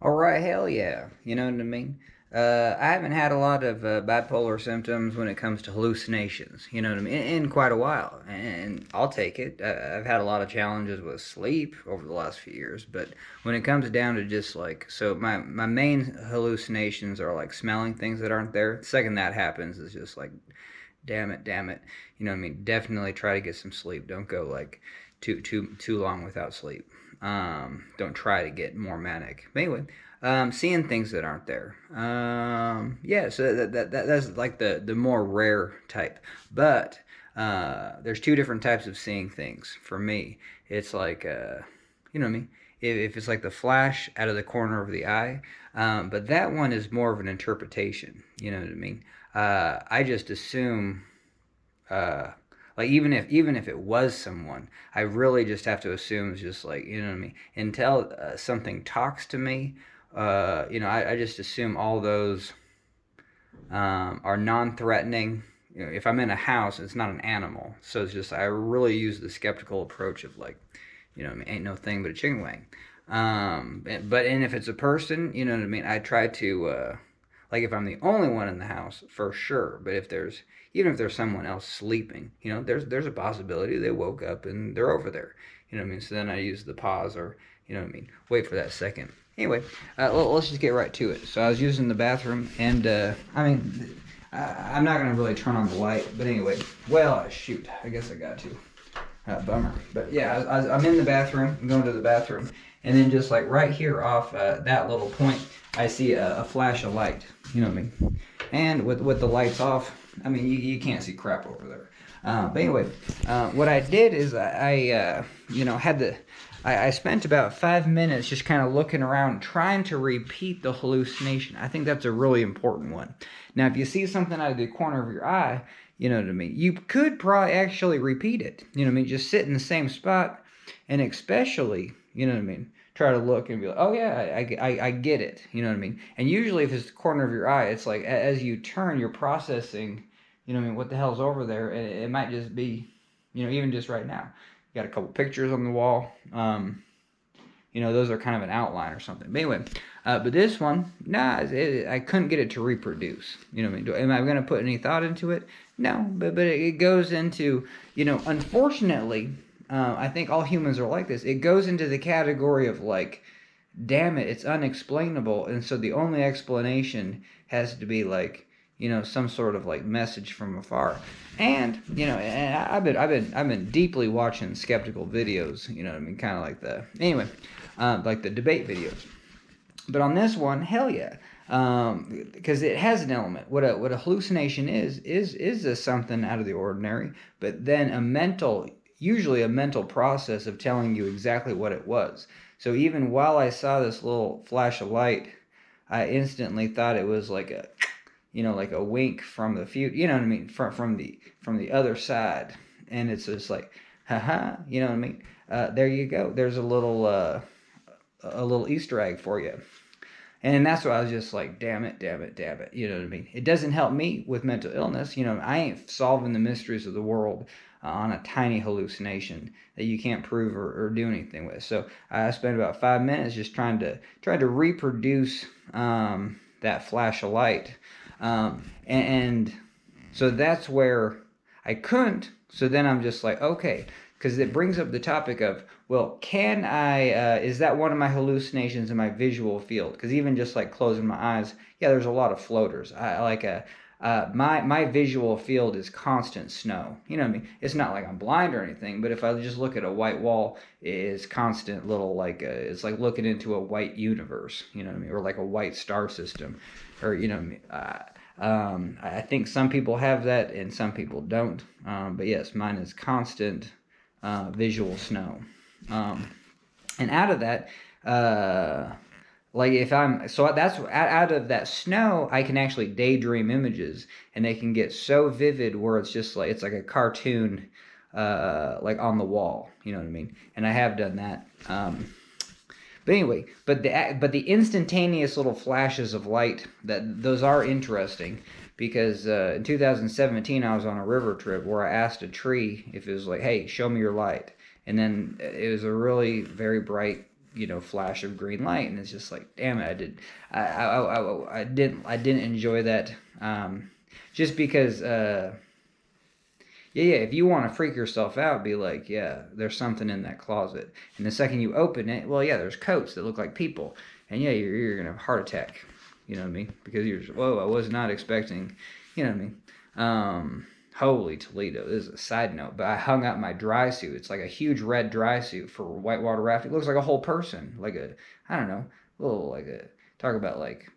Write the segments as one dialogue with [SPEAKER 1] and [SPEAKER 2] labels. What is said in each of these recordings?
[SPEAKER 1] All right, hell yeah. You know what I mean? I haven't had a lot of bipolar symptoms when it comes to hallucinations, you know what I mean, in quite a while. And I'll take it. I've had a lot of challenges with sleep over the last few years, but when it comes down to just like, so my main hallucinations are like smelling things that aren't there. The second that happens is just like, damn it. You know what I mean? Definitely try to get some sleep. Don't go like too long without sleep. Don't try to get more manic. But anyway, seeing things that aren't there. Yeah, so that's like the more rare type. But there's two different types of seeing things for me. It's like, you know what I mean? If it's like the flash out of the corner of the eye, but that one is more of an interpretation. You know what I mean? I just assume uh, like even if it was someone, I really just have to assume it's just like you know what I mean. Until something talks to me, I just assume all those are non-threatening. You know, if I'm in a house, it's not an animal, so it's just I really use the skeptical approach of like, you know, what I mean, ain't no thing but a chicken wing. And if it's a person, you know what I mean. I try to like if I'm the only one in the house, for sure. But if there's even if there's someone else sleeping, you know, there's a possibility they woke up and they're over there. You know what I mean? So then I use the pause or you know what I mean. Wait for that second. Anyway, let's just get right to it. So I was using the bathroom, and I'm not gonna really turn on the light, but anyway. Well, shoot, I guess I got to. Bummer. But yeah, I'm in the bathroom. I'm going to the bathroom, and then just like right here off that little point, I see a flash of light. You know what I mean? And with the lights off, I mean you can't see crap over there. But anyway, what I did is had the I spent about 5 minutes just kind of looking around, trying to repeat the hallucination. I think that's a really important one. Now, if you see something out of the corner of your eye, you know what I mean, you could probably actually repeat it. You know what I mean? Just sit in the same spot, and especially, you know what I mean, try to look and be like, oh yeah, I get it. You know what I mean? And usually, if it's the corner of your eye, it's like as you turn, you're processing. You know what I mean? What the hell's over there? And it might just be, you know, even just right now. You got a couple pictures on the wall. Those are kind of an outline or something. But anyway, but this one, nah, I couldn't get it to reproduce. You know what I mean? Am I going to put any thought into it? No, but it goes into, unfortunately, I think all humans are like this. It goes into the category of like, damn it, it's unexplainable. And so the only explanation has to be like, some sort of like message from afar. And I've been deeply watching skeptical videos. You know what I mean? Kind of like like the debate videos. But on this one, hell yeah, because it has an element. What a hallucination is this something out of the ordinary, but then usually a mental process of telling you exactly what it was. So even while I saw this little flash of light, I instantly thought it was like like a wink from the future. You know what I mean? From the other side, and it's just like, haha. You know what I mean? There you go. There's a little Easter egg for you. And that's why I was just like, damn it, damn it, damn it. You know what I mean? It doesn't help me with mental illness. You know, I ain't solving the mysteries of the world on a tiny hallucination that you can't prove or do anything with. So I spent about 5 minutes just trying to reproduce that flash of light. And so that's where I couldn't. So then I'm just like, okay, because it brings up the topic of, well, can is that one of my hallucinations in my visual field? Because even just like closing my eyes, yeah, there's a lot of floaters. I like my visual field is constant snow. You know what I mean? It's not like I'm blind or anything, but if I just look at a white wall, it's constant little like it's like looking into a white universe. You know what I mean? Or like a white star system, or you know what I mean? I think some people have that and some people don't. But yes, mine is constant visual snow. And out of that, like if I'm so that's out of that snow, I can actually daydream images, and they can get so vivid where it's like a cartoon, like on the wall. You know what I mean? And I have done that. But anyway, but the instantaneous little flashes of light, that those are interesting because in 2017 I was on a river trip where I asked a tree if it was like, hey, show me your light, and then it was a really very bright, flash of green light, and it's just like, damn it, I didn't enjoy that, just because, yeah, if you want to freak yourself out, be like, yeah, there's something in that closet. And the second you open it, well, yeah, there's coats that look like people. And yeah, you're going to have a heart attack. You know what I mean? Because you're just, whoa, I was not expecting, you know what I mean? Holy Toledo. This is a side note, but I hung out my dry suit. It's like a huge red dry suit for whitewater rafting. It looks like a whole person. Like I don't know, talk about like,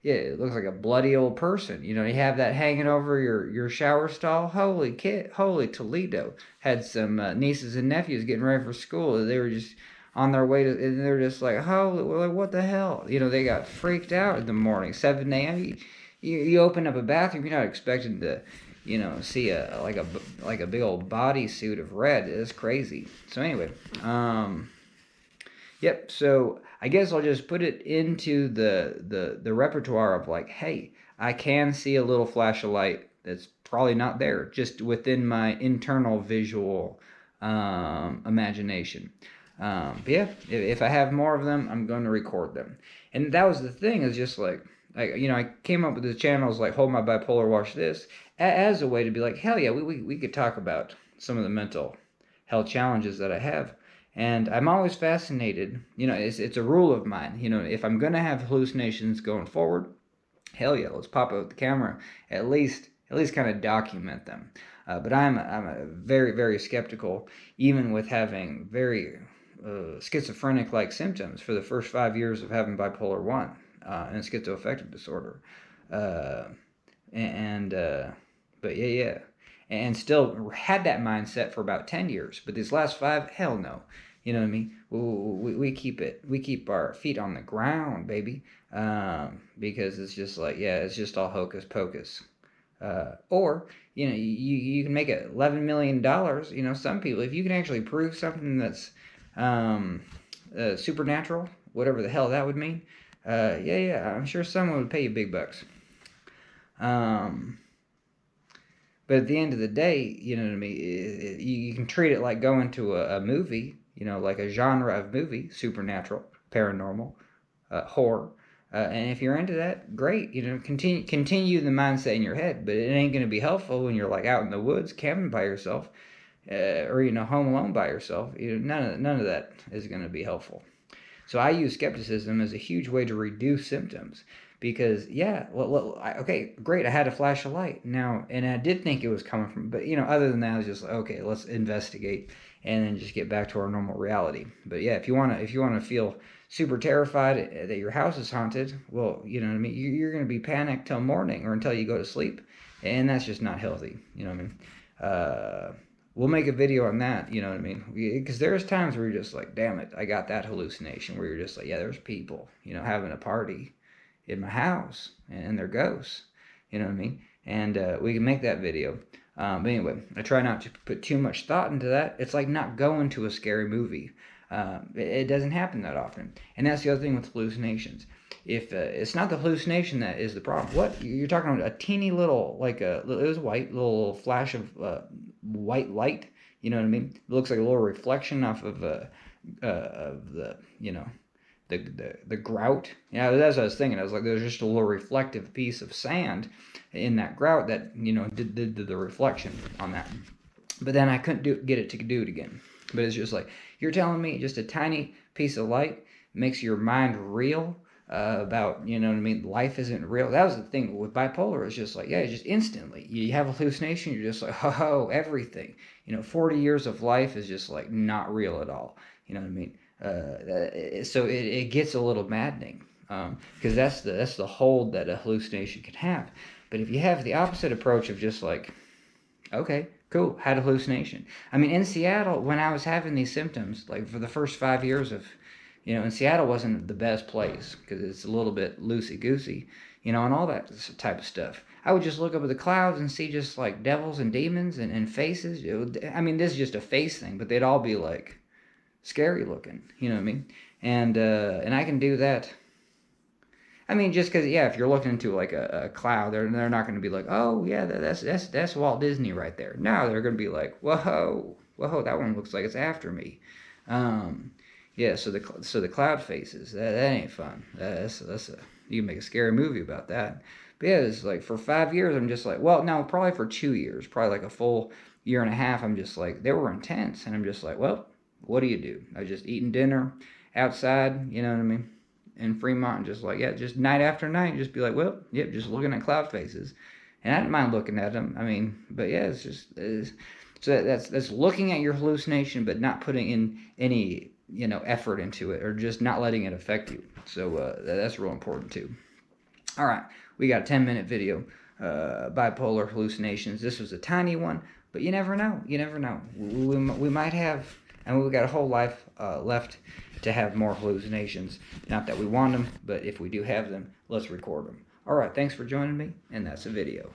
[SPEAKER 1] yeah, it looks like a bloody old person. You have that hanging over your shower stall. Holy Toledo. Had some nieces and nephews getting ready for school. They were just on their way to, and they're just like, holy, like, what the hell? They got freaked out in the morning, 7 a.m. You open up a bathroom, you're not expecting to, see a big old bodysuit of red. It's crazy. So anyway, yep. So I guess I'll just put it into the repertoire of like, hey, I can see a little flash of light that's probably not there, just within my internal visual imagination. But yeah, if I have more of them, I'm going to record them. And that was the thing, is just like, I came up with the channels like Hold My Bipolar, Watch This, as a way to be like, hell yeah, we could talk about some of the mental health challenges that I have. And I'm always fascinated, it's a rule of mine, if I'm going to have hallucinations going forward, hell yeah, let's pop out the camera, at least kind of document them. But I'm a very, very skeptical, even with having very schizophrenic-like symptoms for the first 5 years of having bipolar 1 and schizoaffective disorder. Uh, but yeah. And still had that mindset for about 10 years. But these last 5, hell no. You know what I mean? We keep our feet on the ground, baby. Because it's just like, yeah, it's just all hocus pocus. Or, you can make it $11 million. Some people, if you can actually prove something that's supernatural, whatever the hell that would mean, yeah, I'm sure someone would pay you big bucks. But at the end of the day, you know what I mean? You can treat it like going to a movie, like a genre of movie, supernatural, paranormal, horror. And if you're into that, great. Continue the mindset in your head. But it ain't going to be helpful when you're like out in the woods, camping by yourself, or home alone by yourself. None of that is going to be helpful. So I use skepticism as a huge way to reduce symptoms. Because, yeah, okay, great, I had a flash of light. Now, and I did think it was coming from, but, other than that, I was just like, okay, let's investigate and then just get back to our normal reality. But, yeah, if you want to feel super terrified that your house is haunted, well, you know what I mean? You're going to be panicked till morning or until you go to sleep. And that's just not healthy, you know what I mean? We'll make a video on that, you know what I mean? Because there's times where you're just like, damn it, I got that hallucination, where you're just like, yeah, there's people, having a party in my house, and they're ghosts, you know what I mean? And we can make that video. But anyway, I try not to put too much thought into that. It's like not going to a scary movie. It doesn't happen that often. And that's the other thing with hallucinations. If it's not the hallucination that is the problem. What you're talking about, a teeny little, it was white, little flash of white light, you know what I mean? It looks like a little reflection off of the the grout. That's what I was thinking. I was like, there's just a little reflective piece of sand in that grout that did the reflection on that. But then I couldn't get it to do it again. But it's just like, you're telling me just a tiny piece of light makes your mind reel about, you know what I mean, life isn't real. That was the thing with bipolar. It's just like, yeah, just instantly you have a hallucination, you're just like, oh, everything, 40 years of life is just like not real at all, you know what I mean? So it gets a little maddening, because that's the hold that a hallucination can have. But if you have the opposite approach of just like, okay, cool, had a hallucination. I mean, in Seattle, when I was having these symptoms, like for the first 5 years of, and Seattle wasn't the best place because it's a little bit loosey-goosey, and all that type of stuff. I would just look up at the clouds and see just like devils and demons and faces. This is just a face thing, but they'd all be like scary looking, you know what I mean? And I can do that. I mean, just because, yeah, if you're looking into like a cloud, they're not going to be like, oh yeah, that's Walt Disney right there. No, they're going to be like, whoa, that one looks like it's after me. Yeah, so the cloud faces, that ain't fun. That's a, you can make a scary movie about that. But yeah, it's like for 5 years, I'm just like, well, no, probably for 2 years, probably like a full year and a half. I'm just like, they were intense, and I'm just like, well, what do you do? I just eating dinner outside, you know what I mean, in Fremont, and just like, yeah, just night after night, just be like, well, yep, just looking at cloud faces, and I didn't mind looking at them. I mean, but yeah, so that's looking at your hallucination, but not putting in any effort into it, or just not letting it affect you. So that's real important too. All right, we got a 10-minute video, bipolar hallucinations. This was a tiny one, but you never know. You never know. We might have, and we've got a whole life left to have more hallucinations. Not that we want them, but if we do have them, let's record them. All right, thanks for joining me, and that's a video.